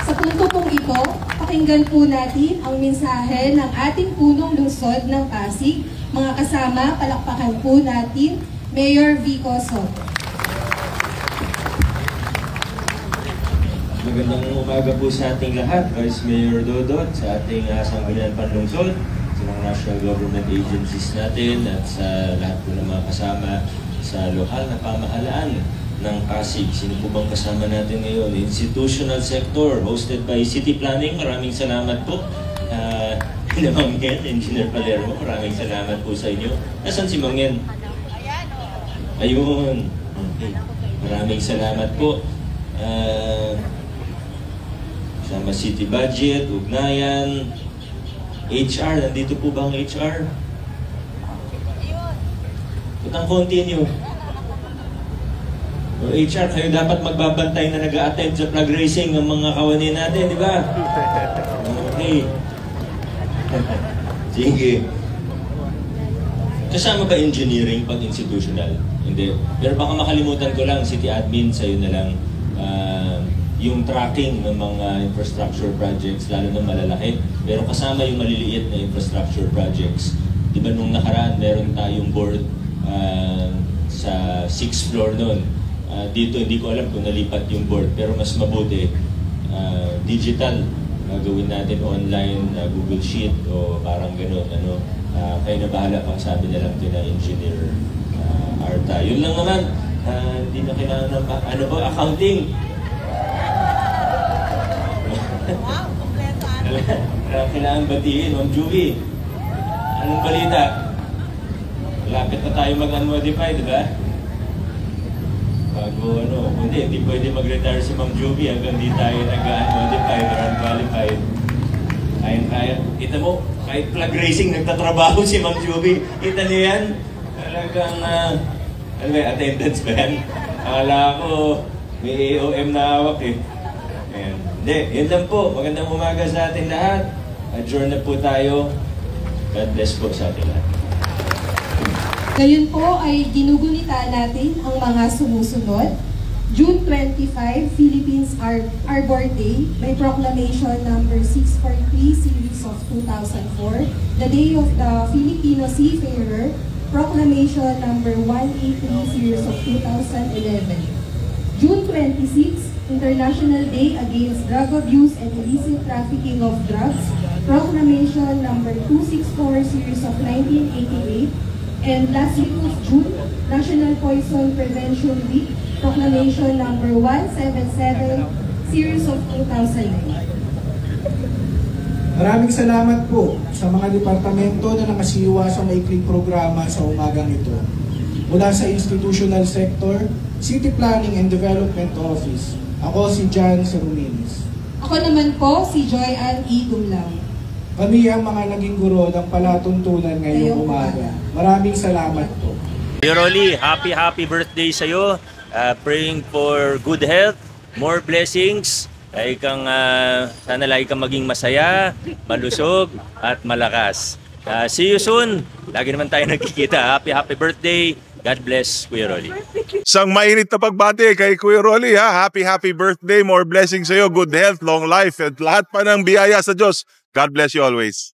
Sa punto pong ito, pakinggan po natin ang mensahe ng ating punong lungsod ng Pasig. Mga kasama, palakpakan po natin Mayor Vico Soto. Magandang umaga po sa ating lahat, Vice Mayor Dodot, sa ating Sangguniang Panlungsod, sa mga national government agencies natin at sa lahat po ng mga kasama sa lokal na pamahalaan ng Pasig. Sino po bang kasama natin ngayon? Institutional sector, hosted by City Planning. Maraming salamat po. Mangyen, Engineer Palermo, maraming salamat po sa inyo. Nasaan si Mangyen? Ayun. Okay. Maraming salamat po. Sama City Budget, Ugnayan, HR. Nandito po ba ang HR? Putang continue. O HR, kayo dapat magbabantay na nag-a-attend sa flag racing ng mga kawanin natin, di ba? Okay. Sige. Kasama ba engineering pag institutional? Hindi. Pero baka makalimutan ko lang, City Admin, sa'yo na lang yung tracking ng mga infrastructure projects, lalo na malalaki. Pero kasama yung maliliit na infrastructure projects. Di ba nung nakaraan, meron tayong board sa 6th floor nun. Dito hindi ko alam kung nalipat yung board, pero mas mabuti digital. Gawin natin online, Google Sheet o parang gano'n. Kayo na bahala pang sabi na lang na Engineer Arta. Yun lang naman, hindi na kailangan ng accounting. Kailangan batiin, Ma'am Juvie. Anong balita? Lapit na tayo mag-unmodify, di ba? Bago hindi pwede mag-retire si Ma'am Juvie hanggang di tayo nag-unmodified or unqualified. Kaya. Kita mo, kahit flag racing nagtatrabaho si Ma'am Juvie. Kita niyo yan? Talagang, attendance ba yan? Akala ko, may AOM na hawak eh. Ayan. Hindi, yun lang po. Magandang umaga sa atin lahat. Adjourn na po tayo. God bless po sa atin lahat. Ngayon po ay ginugunita natin ang mga sumusunod. June 25, Philippines Arbor Day, by Proclamation number 643 series of 2004, the Day of the Filipino Seafarer, Proclamation number 183 series of 2011. June 26, International Day Against Drug Abuse and Illicit Trafficking of Drugs, Proclamation number 264 series of 1988. And last week of June, National Poison Prevention Week, Proclamation number 177, series of 2009. Maraming salamat po sa mga departamento na nakasiwa sa maikling programa sa umagang ito. Mula sa Institutional Sector, City Planning and Development Office, ako si John Seruminis. Ako naman po si Joy Ann E. Dumlang. Kami ang mga naging guro ng palatuntunan ngayong umaga. Maraming salamat po. Mayor Rolly, happy birthday sa iyo. Praying for good health, more blessings. Sana lagi kang maging masaya, malusog, at malakas. See you soon. Lagi naman tayo nagkikita. Happy birthday. God bless, Kuya Rolly. Isang mainit na pagbati kay Kuya Rolly, ha. Happy birthday. More blessings sa iyo. Good health, long life, at lahat pa ng biyaya sa Diyos. God bless you always.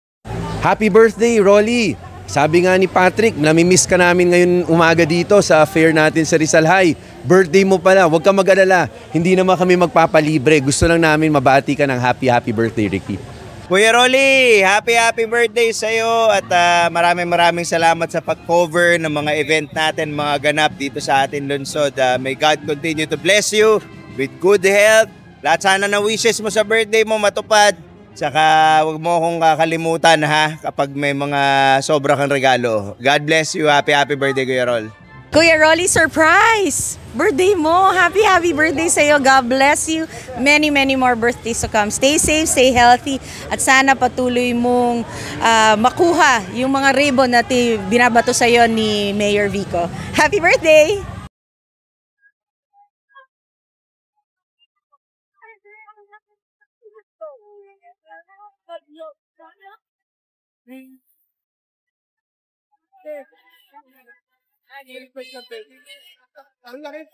Happy birthday, Rolly! Sabi nga ni Patrick, namimiss ka namin ngayon umaga dito sa fair natin sa Rizal High. Birthday mo pala, huwag ka mag-alala. Hindi naman kami magpapalibre. Gusto lang namin mabati ka ng happy birthday, Ricky. Kuya Rolly, happy birthday sa iyo at maraming salamat sa pag-cover ng mga event natin, mga ganap dito sa atin lungsod. May God continue to bless you with good health. Lahat sana na wishes mo sa birthday mo matupad. Tsaka huwag mo akong kakalimutan ha kapag may mga sobra kang regalo. God bless you. Happy birthday, Kuya Roll. Kuya Rolly, surprise! Birthday mo! Happy birthday sa iyo. God bless you. Many more birthdays to come. Stay safe, stay healthy. At sana patuloy mong makuha yung mga ribbon na binabato sa iyo ni Mayor Vico. Happy birthday! Ang laki.